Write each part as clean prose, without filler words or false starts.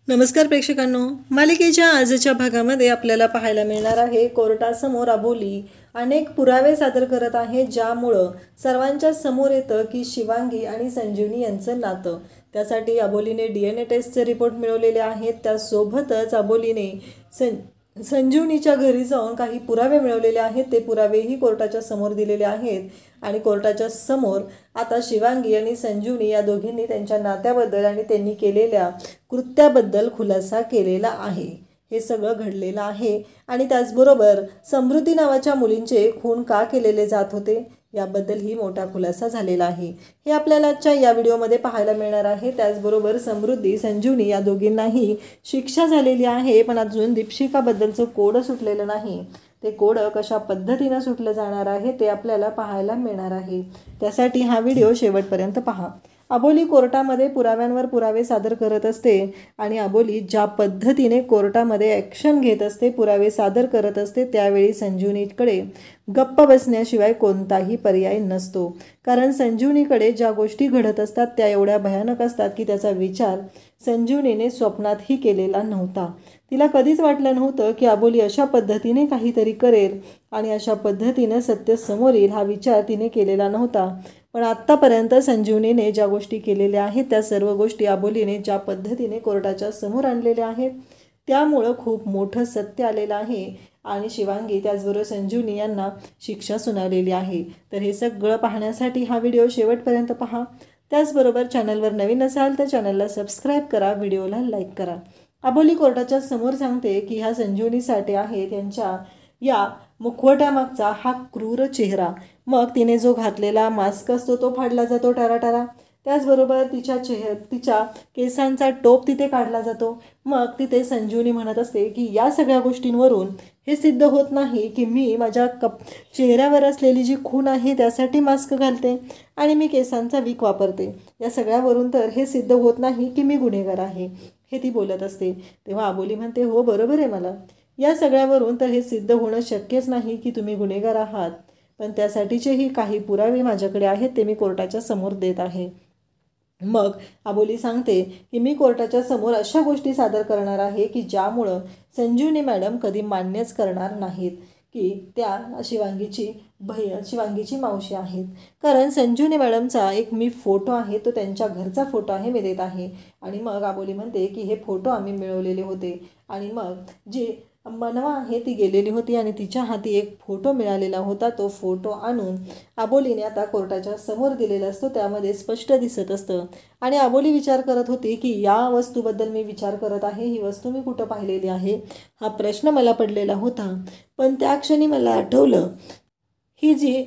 नमस्कार प्रेक्षकांनो, मालिकेच्या आजच्या भागामध्ये आपल्याला पाहायला मिळणार आहे कोर्टासमोर अबोली अनेक पुरावे सादर करत आहे, ज्यामुळं सर्वांच्या समोर येतं की शिवांगी आणि संजीवनी यांचं नातं. त्यासाठी अबोलीने DNA टेस्टचे रिपोर्ट मिळवलेले आहेत. त्यासोबतच अबोलीने संजीवनीच्या घरी जाऊन काही पुरावे मिळवलेले आहेत. ते पुरावेही कोर्टाच्या समोर दिलेले आहेत आणि कोर्टाच्या समोर आता शिवांगी आणि संजीवनी या दोघींनी त्यांच्या नात्याबद्दल आणि त्यांनी केलेल्या कृत्याबद्दल खुलासा केलेला आहे. हे सगळं घडलेलं आहे आणि त्याचबरोबर समृद्धी नावाच्या मुलींचे खून का केलेले जात होते याबद्दलही मोठा खुलासा झालेला आहे. हे आपल्याला आजच्या या व्हिडिओमध्ये पाहायला मिळणार आहे. त्याचबरोबर समृद्धी संजीवनी या दोघींनाही शिक्षा झालेली आहे, पण अजून दीपशिखाबद्दलचं कोड सुटलेलं नाही. ते कोड कशा पद्धतीनं सुटलं जाणार आहे ते आपल्याला पाहायला मिळणार आहे. त्यासाठी हा व्हिडिओ शेवटपर्यंत पहा. अबोली कोर्टामध्ये पुराव्यांवर पुरावे सादर करत असते आणि अबोली ज्या पद्धतीने कोर्टामध्ये ॲक्शन घेत असते, पुरावे सादर करत असते, त्यावेळी संजीवनीकडे गप्प बसण्याशिवाय कोणताही पर्याय नसतो. कारण संजीवनीकडे ज्या गोष्टी घडत असतात त्या एवढ्या भयानक असतात की त्याचा विचार संजीवनीने स्वप्नातही केलेला नव्हता. तिला कधीच वाटलं नव्हतं की अबोली अशा पद्धतीने काहीतरी करेल आणि अशा पद्धतीने सत्य समोर येईल. हा विचार तिने केलेला नव्हता. पण आत्तापर्यंत संजीवनीने ज्या गोष्टी केलेल्या आहेत त्या सर्व गोष्टी अबोलीने ज्या पद्धतीने कोर्टाच्या समोर आणलेल्या आहेत त्यामुळं खूप मोठं सत्य आलेलं आहे आणि शिवांगी त्याचबरोबर संजीवनी यांना शिक्षा सुनावलेली आहे. तर हे सगळं पाहण्यासाठी हा व्हिडिओ शेवटपर्यंत पहा. त्याचबरोबर चॅनलवर नवीन असाल तर चॅनलला सबस्क्राईब करा, व्हिडिओला लाईक करा. अबोली कोर्टाच्या समोर सांगते की ह्या संजीवनी साठे आहे त्यांच्या या मुखवट्यामागचा हा क्रूर चेहरा. मग तिने जो घातलेला मास्क असतो तो फाडला जातो टाराटारा. त्याचबरोबर तिच्या केसांचा टोप तिथे काढला जातो. मग तिथे संजीवनी म्हणत असते की या सगळ्या गोष्टींवरून हे सिद्ध होत नाही की मी माझ्या चेहऱ्यावर असलेली जी खून आहे त्यासाठी मास्क घालते आणि मी केसांचा विक वापरते. या सगळ्यावरून तर हे सिद्ध होत नाही की मी गुन्हेगार आहे, हे ती बोलत असते. तेव्हा अबोली म्हणते, हो बरोबर आहे, मला या सगळ्यावरून तर हे सिद्ध होणं शक्यच नाही की तुम्ही गुन्हेगार आहात, पण त्यासाठीचेही काही पुरावे माझ्याकडे आहेत, ते मी कोर्टाच्या समोर देत आहे. मग अबोली सांगते की मी कोर्टाच्या समोर अशा गोष्टी सादर करणार आहे की ज्यामुळं संजीवनी मॅडम कधी मान्यच करणार नाहीत की त्या शिवांगीची मावशी आहेत. कारण संजीवनी मॅडमचा एक मी फोटो आहे, तो त्यांच्या घरचा फोटो आहे, मी देत आहे. आणि मग अबोली म्हणते की हे फोटो आम्ही मिळवलेले होते आणि मग जी मनवा आहे ती गेलेली होती आणि तिच्या हाती एक फोटो मिळालेला होता. तो फोटो आणून अबोलीने आता कोर्टाच्या समोर दिलेला असतो. त्यामध्ये स्पष्ट दिसत असतं आणि अबोली विचार करत होती की या वस्तूबद्दल मी विचार करत आहे, ही वस्तू मी कुठं पाहिलेली आहे, हा प्रश्न मला पडलेला होता. पण त्या क्षणी मला आठवलं ही जी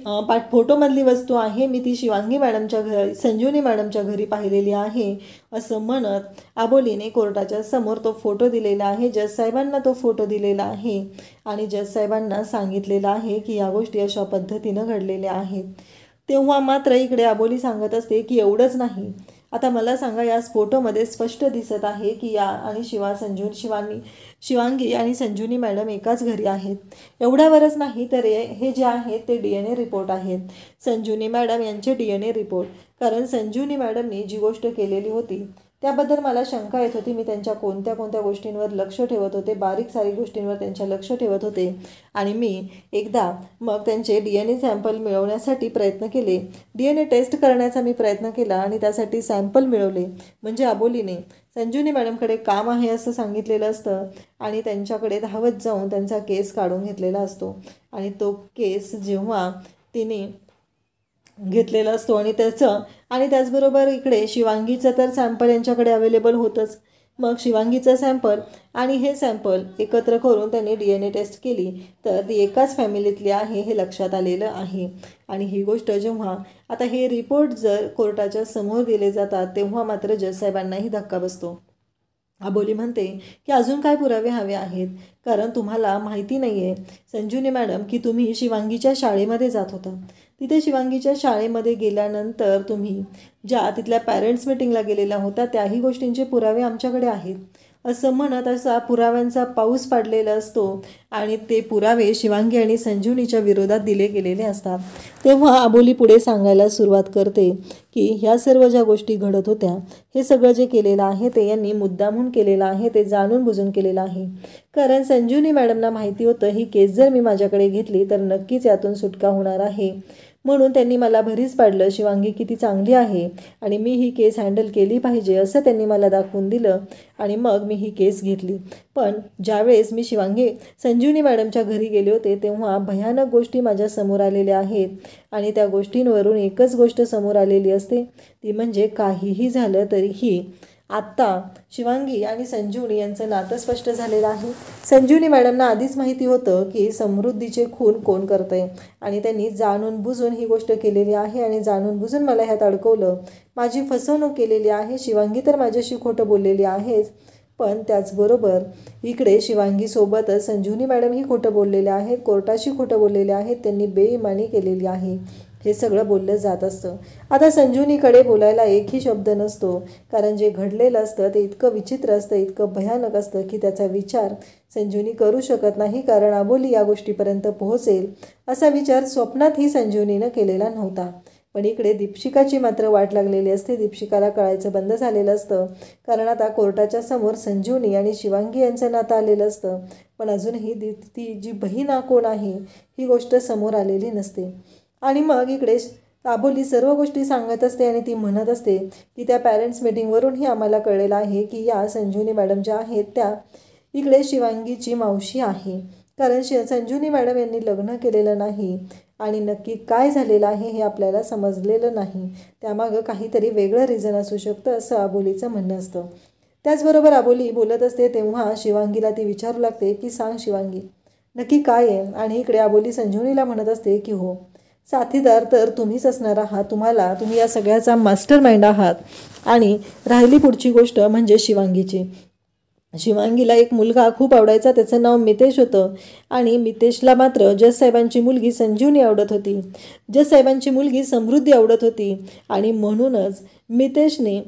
फोटोमधली वस्तू आहे मी ती शिवांगी मॅडमच्या घरी, संजीवनी मॅडमच्या घरी पाहिलेली आहे, असं म्हणत अबोलीने कोर्टाच्या समोर तो फोटो दिलेला आहे. जज साहेबांना तो फोटो दिलेला आहे आणि जज साहेबांना सांगितलेलं आहे की या गोष्टी अशा पद्धतीनं घडलेल्या आहेत. तेव्हा मात्र इकडे अबोली सांगत असते की एवढंच नाही, आता मला सांगा, या फोटोमध्ये स्पष्ट दिसत आहे की या आणि शिवांगी आणि संजीवनी मॅडम एकाच घरी आहेत. एवढ्यावरच नाही तर हे जे आहेत ते DNA रिपोर्ट आहेत, संजीवनी मॅडम यांचे DNA रिपोर्ट. कारण संजीवनी मॅडमनी जी गोष्ट केलेली होती त्याबद्दल मला शंका येत होती. मी त्यांच्या कोणत्या कोणत्या गोष्टींवर लक्ष ठेवत होते, बारीक सारीक गोष्टींवर त्यांच्या लक्ष ठेवत होते आणि मी एकदा मग त्यांचे DNA सॅम्पल मिळवण्यासाठी प्रयत्न केले, DNA टेस्ट करण्याचा मी प्रयत्न केला आणि त्यासाठी सॅम्पल मिळवले. म्हणजे अबोलीने संजीवनी मॅडमकडे काम आहे असं सांगितलेलं असतं आणि त्यांच्याकडे धावत जाऊन त्यांचा केस काढून घेतलेला असतो आणि तो केस जेव्हा तिने घेतलेला असतो आणि त्याचबरोबर इकडे शिवांगीचं तर सॅम्पल यांच्याकडे अवेलेबल होतंच. मग शिवांगीचं सॅम्पल आणि हे सॅम्पल एकत्र करून त्यांनी DNA टेस्ट केली तर ती एकाच फॅमिलीतली आहे हे लक्षात आलेलं आहे. आणि ही गोष्ट जेव्हा आता हे रिपोर्ट जर कोर्टाच्या समोर दिले जातात तेव्हा मात्र जज साहेबांनाही धक्का बसतो. अबोली म्हणते की अजून काय पुरावे हवे आहेत, कारण तुम्हाला माहिती नाही आहे संजीवनी मॅडम की तुम्ही शिवांगीच्या शाळेमध्ये जात होता. तिथे शिवांगीच्या शाळेमध्ये गेल्यानंतर तुम्ही ज्या तिथल्या पॅरेंट्स मीटिंगला गेलेला होता त्याही गोष्टींचे पुरावे आमच्याकडे आहेत. असं म्हणत असा पुराव्यांचा पाऊस पाडलेला असतो आणि ते पुरावे शिवांगी आणि संजीवनीच्या विरोधात दिले गेलेले असतात. तेव्हा अबोली पुढे सांगायला सुरुवात करते की ह्या सर्व ज्या गोष्टी घडत होत्या, हे सगळं जे केलेलं आहे ते यांनी मुद्दामून केलेलं आहे, ते जाणून बुजून केलेलं आहे. कारण संजीवनी मॅडमना माहिती होतं ही केस जर मी माझ्याकडे घेतली तर नक्कीच यातून सुटका होणार आहे. म्हणून त्यांनी मला भरीस पाडलं, शिवांगी किती चांगली आहे आणि मी ही केस हँडल केली पाहिजे असं त्यांनी मला दाखवून दिलं आणि मग मी ही केस घेतली. पण ज्यावेळेस मी संजीवनी मॅडमच्या घरी गेले होते तेव्हा भयानक गोष्टी माझ्या समोर आलेल्या आहेत आणि त्या गोष्टींवरून एकच गोष्ट समोर आलेली असते, ती म्हणजे काहीही झालं तरीही आत्ता शिवांगी आणि संजीवनी यांचं नातं स्पष्ट झालेलं आहे. संजीवनी मॅडमना आधीच माहिती होतं की समृद्धीचे खून कोण करतंय आणि त्यांनी जाणून बुजून ही गोष्ट केलेली आहे आणि जाणून बुजून मला ह्यात अडकवलं, माझी फसवणूक केलेली आहे. शिवांगी तर माझ्याशी खोटं बोललेली आहेच, पण त्याचबरोबर इकडे शिवांगीसोबतच संजीवनी मॅडम ही खोटं बोललेले आहेत, कोर्टाशी खोटं बोललेले आहेत, त्यांनी बेईमानी केलेली आहे, हे सगळं बोललं जात असतं. आता संजीवनीकडे बोलायला एकही शब्द नसतो, कारण जे घडलेलं असतं ते इतकं विचित्र असतं, इतकं भयानक असतं की त्याचा विचार संजीवनी करू शकत नाही. कारण अबोली या गोष्टीपर्यंत पोहोचेल असा विचार स्वप्नातही संजीवनीनं केलेला नव्हता. पण इकडे दीपशिकाची मात्र वाट लागलेली असते. दीपशिकाला कळायचं बंद झालेलं असतं, कारण आता कोर्टाच्या समोर संजीवनी आणि शिवांगी यांचं नातं आलेलं असतं. पण अजूनही ती जी बहीण कोण आहे ही गोष्ट समोर आलेली नसते. आणि मग इकडे अबोली सर्व गोष्टी सांगत असते आणि ती म्हणत असते की त्या पॅरेंट्स मीटिंगवरूनही आम्हाला कळलेलं आहे की या संजीवनी मॅडम ज्या आहेत त्या इकडे शिवांगीची मावशी आहे. कारण संजीवनी मॅडम यांनी लग्न केलेलं नाही आणि नक्की काय झालेलं आहे हे आपल्याला समजलेलं नाही, त्यामागं काहीतरी वेगळं रिझन असू शकतं असं अबोलीचं म्हणणं असतं. त्याचबरोबर अबोली बोलत असते तेव्हा शिवांगीला ती विचारू लागते की सांग शिवांगी नक्की काय आहे. आणि इकडे अबोली संजीवनीला म्हणत असते की हो, साथीदार तर तुम्हीच असणार आहात, तुम्ही या सगळ्याचा मास्टर माइंड आहात. आणि राहिली पुढची गोष्ट म्हणजे शिवांगीची. शिवांगीला एक मुलगा खूप आवडायचा, त्याचं नाव मितेश होतं आणि मितेशला मात्र जज साहेबांची मुलगी संजीवनी आवडत होती, जज साहेबांची मुलगी समृद्धी आवडत होती आणि म्हणूनच मितेशने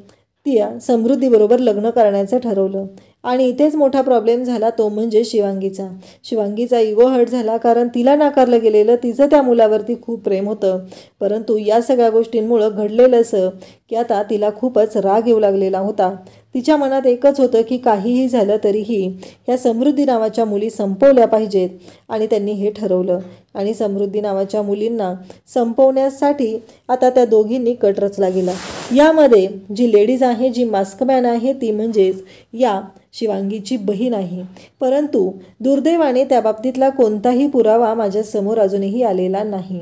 समृद्धीबरोबर लग्न करण्याचं ठरवलं. आणि इथेच मोठा प्रॉब्लेम झाला, तो म्हणजे शिवांगीचा इगो हर्ट झाला, कारण तिला नाकारलं गेलेलं, तिचं त्या मुलावरती खूप प्रेम होतं. परंतु या सगळ्या गोष्टींमुळं घडलेलं असं की आता तिला खूपच राग येऊ लागलेला होता. तिच्या मनात एकच होतं की काहीही झालं तरीही ह्या समृद्धी नावाच्या मुली संपवल्या पाहिजेत आणि त्यांनी हे ठरवलं. आणि समृद्धी नावाच्या मुलींना संपवण्यासाठी आता त्या दोघींनी कट रचला गेला. यामध्ये जी लेडीज आहे, जी मास्कमॅन आहे, ती म्हणजेच या शिवांगीची बहीण आहे. परंतु दुर्दैवाने त्या बाबतीतला कोणताही पुरावा माझ्यासमोर अजूनही आलेला नाही,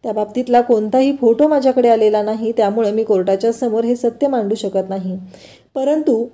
त्या बाबतीतला कोणताही फोटो माझ्याकडे आलेला नाही, त्यामुळे मी कोर्टाच्या समोर हे सत्य मांडू शकत नाही. परंतु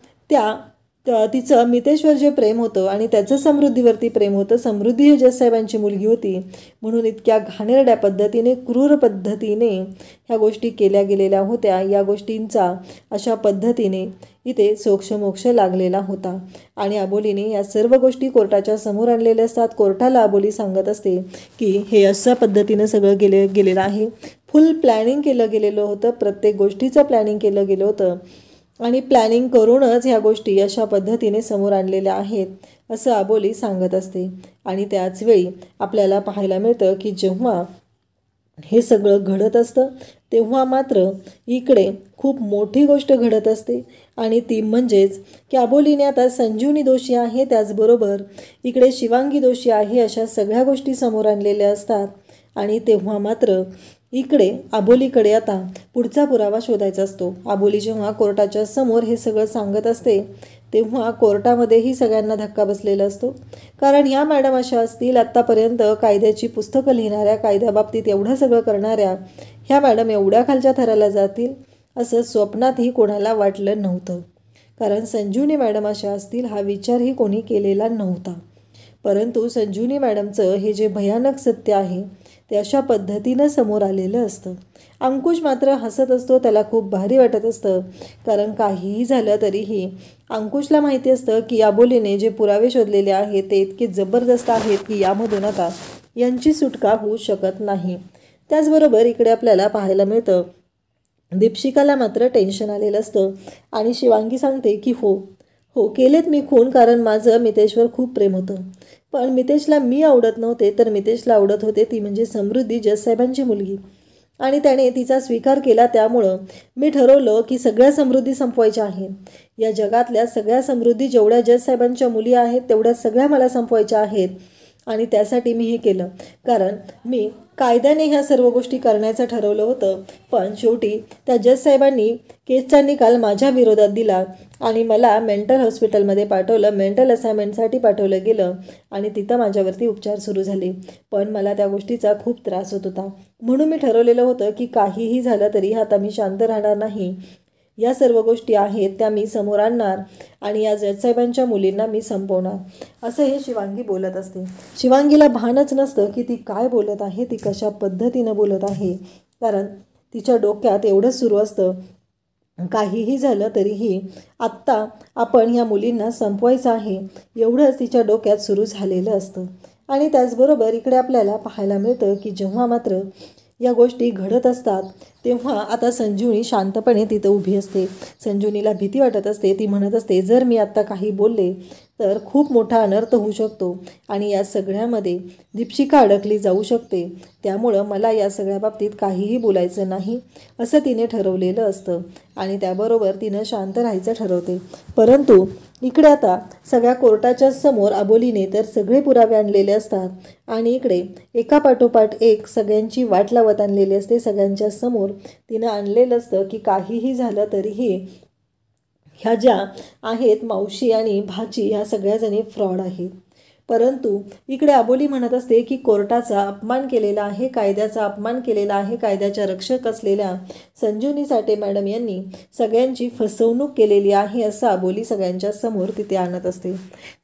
तिचं मितेशवर जे प्रेम होतं आणि त्याचं समृद्धीवरती प्रेम होतं. समृद्धी ही जज साहेबांची मुलगी होती, म्हणून इतक्या घाणेरड्या पद्धतीने, क्रूर पद्धतीने ह्या गोष्टी केल्या गेलेल्या होत्या. या गोष्टींचा अशा पद्धतीने इथे सोक्षमोक्ष लागलेला होता. आणि अबोलीने या सर्व गोष्टी कोर्टाच्या समोर आणलेल्या असतात. कोर्टाला अबोली सांगत असते की हे अशा पद्धतीनं सगळं गेलेलं आहे, फुल प्लॅनिंग केलं गेलेलं होतं, प्रत्येक गोष्टीचं प्लॅनिंग केलं गेलं होतं आणि प्लॅनिंग करूनच ह्या गोष्टी अशा पद्धतीने समोर आणलेल्या आहेत असं अबोली सांगत असते. आणि त्याचवेळी आपल्याला पाहायला मिळतं की जेव्हा हे सगळं घडत असतं तेव्हा मात्र इकडे खूप मोठी गोष्ट घडत असते आणि ती म्हणजेच की अबोलीने आता संजीवनी दोषी आहे, त्याचबरोबर इकडे शिवांगी दोषी आहे, अशा सगळ्या गोष्टी समोर आणलेल्या असतात. आणि तेव्हा मात्र इकडे अबोलीकडे आता पुढचा पुरावा शोधायचा असतो. अबोली जेव्हा कोर्टाच्या समोर हे सगळं सांगत असते तेव्हा कोर्टामध्येही सगळ्यांना धक्का बसलेला असतो, कारण ह्या मॅडम अशा असतील आत्तापर्यंत कायद्याची पुस्तकं लिहिणाऱ्या, कायद्याबाबतीत एवढं सगळं करणाऱ्या ह्या मॅडम एवढ्या खालच्या थराला जातील असं स्वप्नातही कोणाला वाटलं नव्हतं. कारण संजीवनी मॅडम अशा असतील हा विचारही कोणी केलेला नव्हता. परंतु संजीवनी मॅडमचं हे जे भयानक सत्य आहे ते अशा पद्धतीनं समोर आलेलं असतं. अंकुश मात्र हसत असतो, त्याला खूप भारी वाटत असतं, कारण काहीही झालं तरीही अंकुशला माहिती असतं की अबोलीने जे पुरावे शोधलेले आहेत ते इतके जबरदस्त आहेत की यामधून आता यांची सुटका होऊ शकत नाही. त्याचबरोबर इकडे आपल्याला पाहायला मिळतं दीपशिकाला मात्र टेन्शन आलेलं असतं आणि शिवांगी सांगते की हो हो, केलेत मी खून, कारण माझं मितेशवर खूप प्रेम होतं. पण मितेशला मी आवडत नव्हते, तर मितेशला आवडत होते, ती म्हणजे समृद्धी, जजसाहेबांची मुलगी. आणि त्याने तिचा स्वीकार केला. त्यामुळं मी ठरवलं की सगळ्या समृद्धी संपवायच्या आहेत. या जगातल्या सगळ्या समृद्धी जेवढ्या जजसाहेबांच्या मुली आहेत तेवढ्या सगळ्या मला संपवायच्या आहेत. आणि त्यासाठी मी हे केलं, कारण मी कायद्याने ह्या सर्व गोष्टी करण्याचं ठरवलं होतं. पण शेवटी त्या जजसाहेबांनी केसचा निकाल माझ्या विरोधात दिला आणि मला मेंटल हॉस्पिटलमध्ये पाठवलं, मेंटल असाइनमेंटसाठी पाठवलं गेलं आणि तिथं माझ्यावरती उपचार सुरू झाले. पण मला त्या गोष्टीचा खूप त्रास होत होता. म्हणून मी ठरवलेलं होतं की काहीही झालं तरी आता मी शांत राहणार नाही. या सर्व गोष्टी आहेत त्या मी समोर आणणार आणि या जजसाहेबांच्या मुलींना मी संपवणार, असं हे शिवांगी बोलत असते. शिवांगीला भानच नसतं की ती काय बोलत आहे, ती कशा पद्धतीनं बोलत आहे. कारण तिच्या डोक्यात एवढंच सुरू असतं, काहीही झालं तरीही आत्ता आपण या मुलींना संपवायचं आहे, एवढंच तिच्या डोक्यात सुरू झालेलं असतं. आणि त्याचबरोबर इकडे आपल्याला पाहायला मिळतं की जेव्हा मात्र या गोष्टी घडत असतात तेव्हा आता संजीवनी शांतपणे तिथं उभी असते. संजीवनीला भीती वाटत असते. ती म्हणत असते, जर मी आत्ता काही बोलले तर खूप मोठा अनर्थ होऊ शकतो आणि या सगळ्यामध्ये दीपशिका अडकली जाऊ शकते. त्यामुळं मला या सगळ्या बाबतीत काहीही बोलायचं नाही, असं तिने ठरवलेलं असतं आणि त्याबरोबर तिनं शांत राहायचं ठरवते. परंतु इकडे आता सगळ्या कोर्टाच्या समोर अबोलीने तर सगळे पुरावे आणलेले असतात आणि इकडे एकापाठोपाठ एक सगळ्यांची वाट लावत आणलेली असते. सगळ्यांच्या समोर तिनं आणलेलं असतं की काहीही झालं तरीही ह्या ज्या आहेत मावशी आणि भाची, ह्या सगळ्याजणी फ्रॉड आहेत. परंतु इकडे अबोली म्हणत असते की कोर्टाचा अपमान केलेला आहे, कायद्याचा अपमान केलेला आहे. कायद्याच्या रक्षक असलेल्या संजीवनी साठे मॅडम यांनी सगळ्यांची फसवणूक केलेली आहे, असं अबोली सगळ्यांच्या समोर तिथे आणत असते.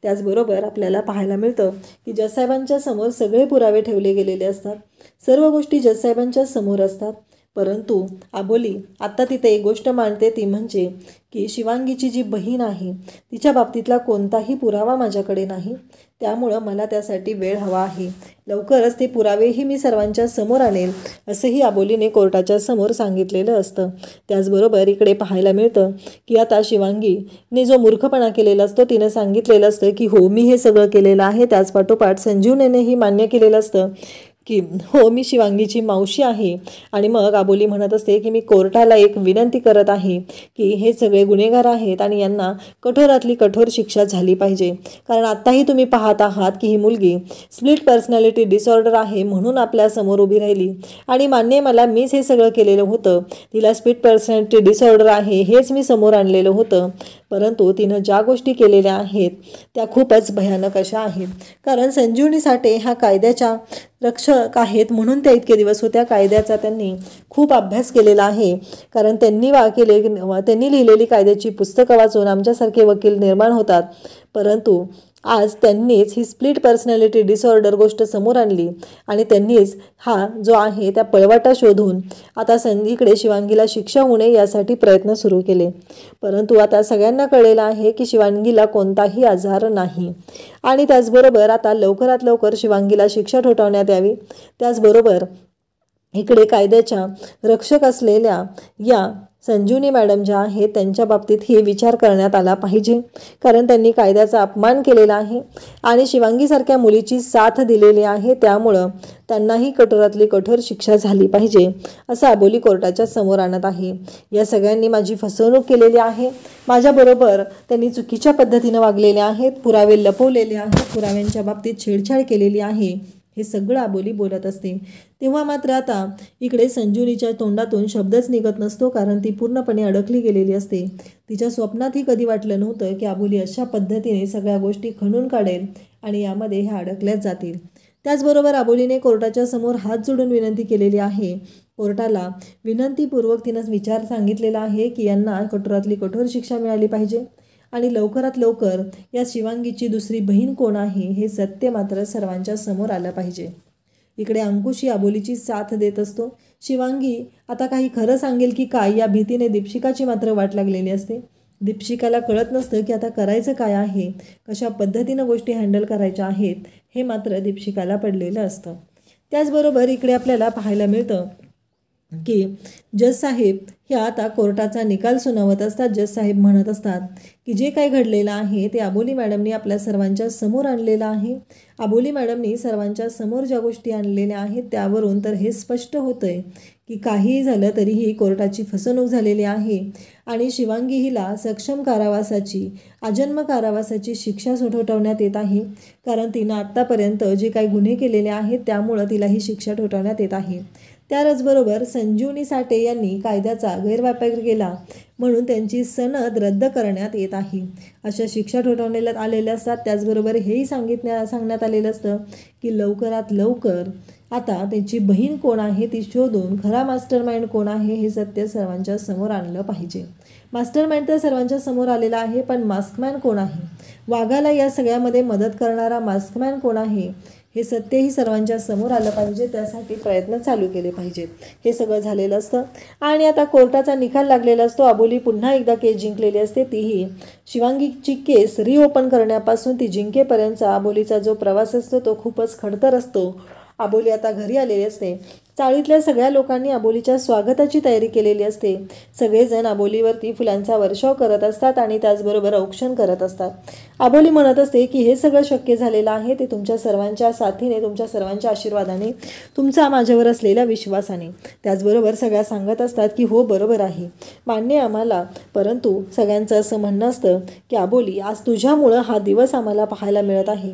त्याचबरोबर आपल्याला पाहायला मिळतं की जजसाहेबांच्या समोर सगळे पुरावे ठेवले गेलेले असतात. सर्व गोष्टी जजसाहेबांच्या समोर असतात. परंतु अबोली आत्ता तिथे एक गोष्ट मांडते, ती म्हणजे की शिवांगीची जी बहीण आहे तिच्या बाबतीतला कोणताही पुरावा माझ्याकडे नाही. त्यामुळं मला त्यासाठी वेळ हवा आहे. लवकरच ते पुरावेही मी सर्वांच्या समोर आणेल, असंही अबोलीने कोर्टाच्या समोर सांगितलेलं असतं. त्याचबरोबर इकडे पाहायला मिळतं की आता शिवांगीने जो मूर्खपणा केलेला असतो, तिनं सांगितलेलं असतं की हो मी हे सगळं केलेलं आहे. त्याच पाठोपाठ संजीवनेही मान्य केलेलं असतं की हो मी शिवांगीची मावशी आहे. आणि मग अबोली म्हणत असते की मी कोर्टाला एक विनंती करत आहे की हे सगळे गुन्हेगार आहेत आणि यांना कठोरातली कठोर शिक्षा झाली पाहिजे. कारण आत्ताही तुम्ही पाहत आहात की ही मुलगी स्प्लिट पर्सनॅलिटी डिसऑर्डर आहे म्हणून आपल्यासमोर उभी राहिली आणि मान्य मला मीच हे सगळं केलेलं होतं, तिला स्प्लिट पर्सनॅलिटी डिसऑर्डर आहे हेच मी समोर आणलेलं होतं. परंतु तिनं ज्या गोष्टी केलेल्या आहेत त्या खूपच भयानक अशा आहेत. कारण संजीवनी साठे ह्या कायद्याच्या रक्षक आहेत म्हणून त्या इतके दिवस होत्या. कायद्याचा त्यांनी खूप अभ्यास केलेला आहे. कारण त्यांनी लिहिलेली कायद्याची पुस्तकं वाचून आमच्यासारखे वकील निर्माण होतात. परंतु आज त्यांनीच ही स्प्लिट पर्सनॅलिटी डिसऑर्डर गोष्ट समोर आणली आणि त्यांनीच हा जो आहे त्या पळवाटा शोधून आता इकडे शिवांगीला शिक्षा होऊ नये यासाठी प्रयत्न सुरू केले. परंतु आता सगळ्यांना कळलेलं आहे की शिवांगीला कोणताही आजार नाही आणि त्याचबरोबर आता लवकरात लवकर शिवांगीला शिक्षा ठोठावण्यात यावी. त्याचबरोबर इकडे कायद्याच्या रक्षक असलेल्या या संजीवनी मॅडम ज्या आहेत त्यांच्या बाबतीतही विचार करण्यात आला पाहिजे. कारण त्यांनी कायद्याचा अपमान केलेला आहे आणि शिवांगीसारख्या मुलीची साथ दिलेली आहे. त्यामुळं त्यांनाही कठोरातली कठोर शिक्षा झाली पाहिजे, असं अबोली कोर्टाच्या समोर आणत आहे. या सगळ्यांनी माझी फसवणूक केलेली आहे, माझ्याबरोबर त्यांनी चुकीच्या पद्धतीनं वागलेले आहेत, पुरावे लपवलेले आहेत, पुराव्यांच्या बाबतीत छेडछाड केलेली आहे, हे सगळं अबोली बोलत असते. तेव्हा मात्र आता इकडे संजीवनीच्या तोंडातून शब्दच निघत नसतो. कारण ती पूर्णपणे अडकली गेलेली असते. तिच्या स्वप्नातही कधी वाटलं नव्हतं की अबोली अशा पद्धतीने सगळ्या गोष्टी खणून काढेल आणि यामध्ये ह्या अडकल्याच जातील. त्याचबरोबर अबोलीने कोर्टाच्या समोर हात जोडून विनंती केलेली आहे. कोर्टाला विनंतीपूर्वक तिनं विचार सांगितलेला आहे की यांना कठोरातली कठोर शिक्षा मिळाली पाहिजे आणि लवकरात लवकर या शिवांगीची दुसरी बहीण कोण आहे हे सत्य मात्र सर्वांच्या समोर आलं पाहिजे. इकडे अंकुश ही अबोलीची साथ देत असतो. शिवांगी आता काही खरं सांगेल की काय या भीतीने दीपशिकाची मात्र वाट लागलेली असते. दीपशिकाला कळत नसतं की आता करायचं काय आहे, कशा पद्धतीनं गोष्टी हँडल करायच्या आहेत हे मात्र दीपशिकाला पडलेलं असतं. त्याचबरोबर इकडे आपल्याला पाहायला मिळतं की जज साहेब हे आता कोर्टाचा निकाल सुनावत असतात. जज साहेब म्हणत असतात की जे काही घडलेलं आहे ते अबोली मॅडमनी आपल्या सर्वांच्या समोर आणलेलं आहे. अबोली मॅडमनी सर्वांच्या समोर ज्या गोष्टी आणलेल्या आहेत त्यावरून तर हे स्पष्ट होतंय की काहीही झालं तरीही कोर्टाची फसवणूक झालेली आहे आणि शिवांगी हिला सक्षम कारावासाची, आजन्म कारावासाची शिक्षा ठोठावण्यात येत आहे. कारण तिनं आत्तापर्यंत जे काही गुन्हे केलेले आहेत त्यामुळं तिला ही शिक्षा ठोठावण्यात येत आहे. त्याचबरोबर संजीवनी साठे यांनी कायद्याचा गैरवापर केला म्हणून त्यांची सनद रद्द करण्यात येत आहे. अशा शिक्षा ठोठावण्यात आलेल्या असतात. त्याचबरोबर हेही सांगण्यात आलेलं असतं की लवकरात लवकर आता त्यांची बहीण कोण आहे ती शोधून खरा मास्टरमाइंड कोण आहे हे सत्य सर्वांच्या समोर आणलं पाहिजे. मास्टरमाइंड तर सर्वांच्या समोर आलेला आहे, पण मास्कमॅन कोण आहे, वाघाला या सगळ्यामध्ये मदत करणारा मास्कमॅन कोण आहे हे सत्यही सर्वांच्या समोर आलं पाहिजे. त्यासाठी प्रयत्न चालू केले पाहिजेत. हे सगळं झालेलं असतं आणि आता कोर्टाचा निकाल लागलेला असतो. अबोली पुन्हा एकदा केस जिंकलेली असते. तीही शिवांगीची केस रिओपन करण्यापासून ती जिंकेपर्यंतचा अबोलीचा जो प्रवास असतो तो खूपच खडतर असतो. अबोली आता घरी आलेली असते. चाळीतल्या सगळ्या लोकांनी अबोलीच्या स्वागताची तयारी केलेली असते. सगळेजण अबोलीवरती फुलांचा वर्षाव करत असतात आणि त्याचबरोबर औक्षण करत असतात. अबोली म्हणत असते की हे सगळं शक्य झालेलं आहे ते तुमच्या सर्वांच्या साथीने, तुमच्या सर्वांच्या आशीर्वादाने, तुमचा माझ्यावर असलेल्या विश्वासाने. त्याचबरोबर सगळ्या सांगत असतात की हो बरोबर आहे, मान्य आम्हाला, परंतु सगळ्यांचं असं म्हणणं असतं की अबोली आज तुझ्यामुळं हा दिवस आम्हाला पाहायला मिळत आहे.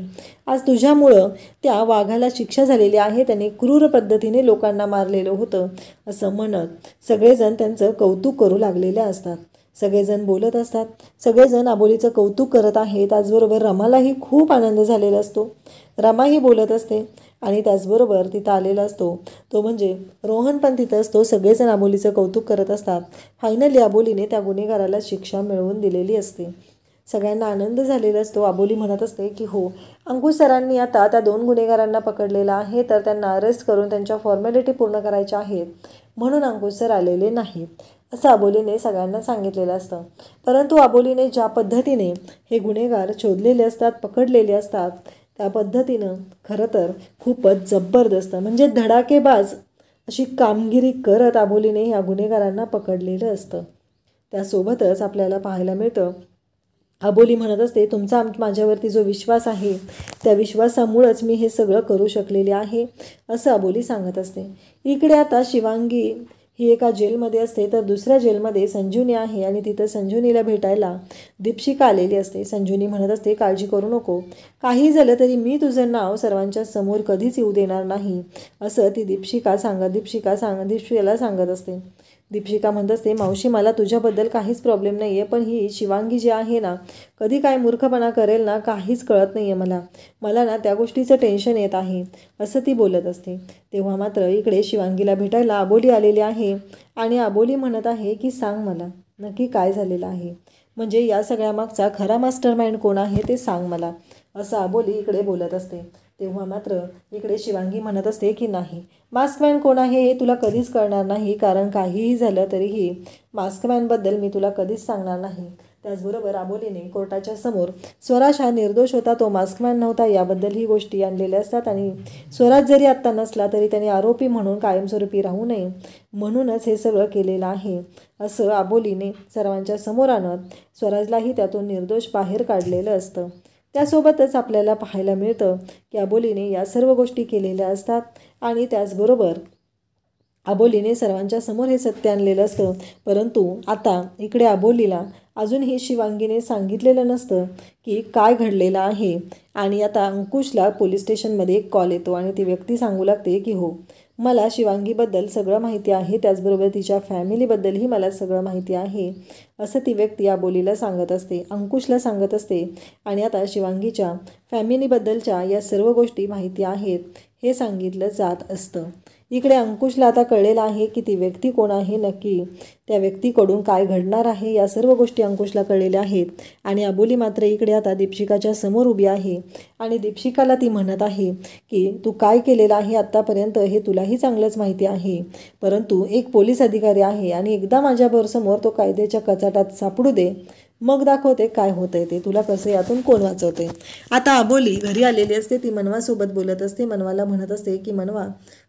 आज तुझ्यामुळं त्या वाघाला शिक्षा झालेली आहे, त्याने क्रूर पद्धतीने लोकांना मारलेलं होतं असं म्हणत सगळेजण त्यांचं कौतुक करू लागलेले असतात. सगळेजण बोलत असतात. सगळेजण अबोलीचं कौतुक करत आहेत. त्याचबरोबर रमालाही खूप आनंद झालेला असतो. रमाही बोलत असते आणि त्याचबरोबर तिथं आलेला असतो तो म्हणजे रोहन पण तिथं असतो. सगळेजण अबोलीचं कौतुक करत असतात. फायनली अबोलीने त्या गुन्हेगाराला शिक्षा मिळवून दिलेली असते. सगळ्यांना आनंद झालेला असतो. अबोली म्हणत असते की हो, अंकुश सरांनी आता त्या 2 गुन्हेगारांना पकडलेलं आहे तर त्यांना अरेस्ट करून त्यांच्या फॉर्मॅलिटी पूर्ण करायच्या आहेत म्हणून अंकुश सर आलेले नाहीत असं अबोलीने सगळ्यांना सांगितलेलं असतं. परंतु अबोलीने ज्या पद्धतीने हे गुन्हेगार शोधलेले असतात, पकडलेले असतात, त्या पद्धतीनं खरं तर खूपच जबरदस्त म्हणजे धडाकेबाज अशी कामगिरी करत अबोलीने या गुन्हेगारांना पकडलेलं असतं. त्यासोबतच आपल्याला पाहायला मिळतं अबोली म्हणत असते तुमचा माझ्यावरती जो विश्वास आहे त्या विश्वासामुळंच मी हे सगळं करू शकलेले आहे असं अबोली सांगत असते. इकडे आता शिवांगी ही एका जेलमध्ये असते तर दुसऱ्या जेलमध्ये संजीवनी आहे आणि तिथं संजीवनीला भेटायला दीपशिका आलेली असते. संजीवनी म्हणत असते काळजी करू नको, काही झालं तरी मी तुझं नाव सर्वांच्या समोर कधीच येऊ देणार नाही असं ती दीपशिकाला सांगत असते. दीपशिका म्हणत असते मावशी मला तुझ्याबद्दल काहीच प्रॉब्लेम नाही आहे, पण ही शिवांगी जी आहे ना कधी काय मूर्खपणा करेल ना काहीच कळत नाही आहे मला ना त्या गोष्टीचं टेन्शन येत आहे असं ती बोलत असते. तेव्हा मात्र इकडे शिवांगीला भेटायला अबोली आलेली आहे आणि अबोली म्हणत आहे की सांग मला नक्की काय झालेलं आहे, म्हणजे या सगळ्यामागचा खरा मास्टरमाइंड कोण आहे ते सांग मला असं अबोली इकडे बोलत असते. तेव्हा मात्र इकडे शिवांगी म्हणत असते की नाही, मास्कमॅन कोण आहे हे तुला कधीच कळणार नाही, कारण काहीही झालं तरीही मास्कमॅनबद्दल मी तुला कधीच सांगणार नाही. त्याचबरोबर अबोलीने कोर्टाच्या समोर स्वराज हा निर्दोष होता, तो मास्कमॅन नव्हता याबद्दल ही गोष्टी आणलेल्या असतात आणि स्वराज जरी आत्ता नसला तरी त्याने आरोपी म्हणून कायमस्वरूपी राहू नये म्हणूनच हे सगळं केलेलं आहे असं अबोलीने सर्वांच्या समोर आणत स्वराजलाही त्यातून निर्दोष बाहेर काढलेलं असतं. त्यासोबतच आपल्याला पाहायला मिळतं की अबोलीने या सर्व गोष्टी केलेल्या असतात आणि त्याचबरोबर अबोलीने सर्वांच्या समोर हे सत्य आणलेलं असतं. परंतु आता इकडे अबोलीला अजूनही शिवांगीने सांगितलेलं नसतं की काय घडलेलं आहे आणि आता अंकुशला पोलीस स्टेशनमध्ये एक कॉल येतो आणि ती व्यक्ती सांगू लागते की हो मला शिवांगीबद्दल सगळं माहिती आहे, त्याचबरोबर तिच्या फॅमिलीबद्दलही मला सगळं माहिती आहे असं ती व्यक्ती अबोलीला सांगत असते, अंकुशला सांगत असते. आणि आता शिवांगीच्या फॅमिलीबद्दलच्या या सर्व गोष्टी माहिती आहेत हे सांगितलं जात असतं. इकडे अंकुशला आता कळलेलं आहे की ती व्यक्ती कोण आहे, नक्की त्या व्यक्तीकडून काय घडणार आहे या सर्व गोष्टी अंकुशला कळलेल्या आहेत. आणि अबोली मात्र इकडे आता दीपशिकाच्या समोर उभी आहे आणि दीपशिकाला ती म्हणत आहे की तू काय केलेलं आहे आत्तापर्यंत हे तुलाही चांगलंच माहिती आहे, परंतु एक पोलीस अधिकारी आहे आणि एकदा माझ्याबरोबर समोर तो कायद्याच्या कचाटात सापडू दे, मग दाखवते काय होतंय ते, तुला कसं यातून कोण वाचवते. आता अबोली घरी आलेली असते. ती मनवासोबत बोलत असते. मनवाला म्हणत असते की मनवा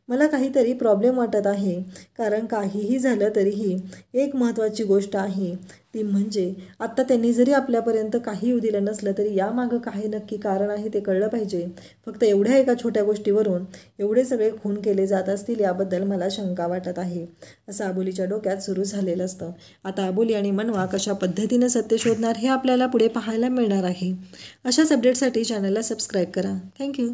मला काहीतरी प्रॉब्लेम वाटत आहे, कारण काहीही झालं तरीही एक महत्त्वाची गोष्ट आहे ती म्हणजे आत्ता त्यांनी जरी आपल्यापर्यंत काही येऊ दिलं नसलं तरी यामागं काही नक्की कारण आहे ते कळलं पाहिजे. फक्त एवढ्या एका छोट्या गोष्टीवरून एवढे सगळे खून केले जात असतील याबद्दल मला शंका वाटत आहे, असं अबोलीच्या डोक्यात सुरू झालेलं असतं. आता अबोली आणि मनवा कशा पद्धतीनं सत्य शोधणार हे आपल्याला पुढे पाहायला मिळणार आहे. अशाच अपडेटसाठी चॅनलला सबस्क्राईब करा. थँक्यू.